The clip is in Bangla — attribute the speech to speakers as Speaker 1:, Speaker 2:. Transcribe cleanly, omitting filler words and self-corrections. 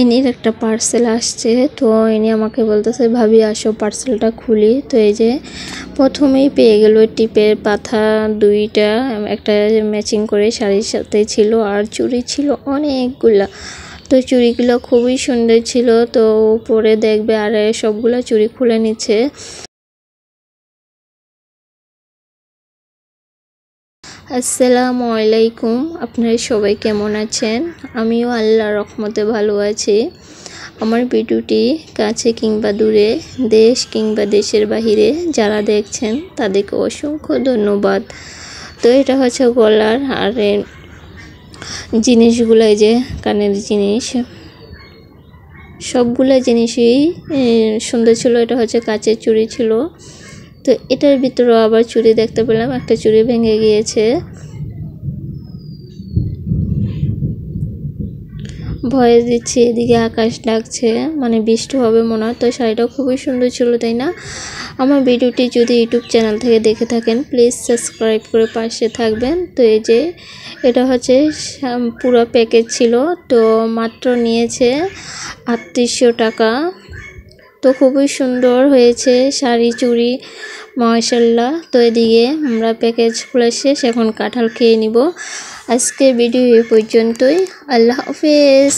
Speaker 1: ইনির একটা পার্সেল আসছে, তো ইনি আমাকে বলতেছে ভাবি আসো পার্সেলটা খুলি। তো এই যে প্রথমেই পেয়ে গেল টিপের পাথা দুইটা, একটা ম্যাচিং করে শাড়ির সাথে ছিল, আর চুড়ি ছিল অনেকগুলা। তো চুড়িগুলো খুবই সুন্দর ছিল, তো পরে দেখবে আর সবগুলা চুড়ি খুলে নিচ্ছে। আসসালামু আলাইকুম, আপনারা সবাই কেমন আছেন? আমিও আল্লাহর রহমতে ভালো আছি। আমার ভিডিওটি কাছে কিংবা দূরে, দেশ কিংবা দেশের বাহিরে যারা দেখছেন তাদেরকে অসংখ্য ধন্যবাদ। তো এটা হচ্ছে গলার আর জিনিসগুলো, এই যে কানের জিনিস, সবগুলো জিনিসই সুন্দর ছিল। এটা হচ্ছে কাচের চুড়ি ছিল। তো এটার ভিতরেও আবার চুড়ি দেখতে পেলাম, একটা চুড়ি ভেঙে গিয়েছে। ভয়েস দিচ্ছি, এদিকে আকাশ ডাকছে, মানে বৃষ্টি হবে মনে হয়। তো শাড়িটা খুবই সুন্দর ছিল, তাই না? আমার ভিডিওটি যদি ইউটিউব চ্যানেল থেকে দেখে থাকেন প্লিজ সাবস্ক্রাইব করে পাশে থাকবেন। তো এই যে এটা হচ্ছে পুরো প্যাকেজ ছিল, তো মাত্র নিয়েছে 3800 টাকা। তো খুবই সুন্দর হয়েছে শাড়ি চুড়ি, মাশাআল্লাহ। তো এদিকে আমরা প্যাকেজ খুলে শেষ, এখন কাঁঠাল খেয়ে নিব। আজকের ভিডিও এ পর্যন্তই। আল্লাহ হাফেজ।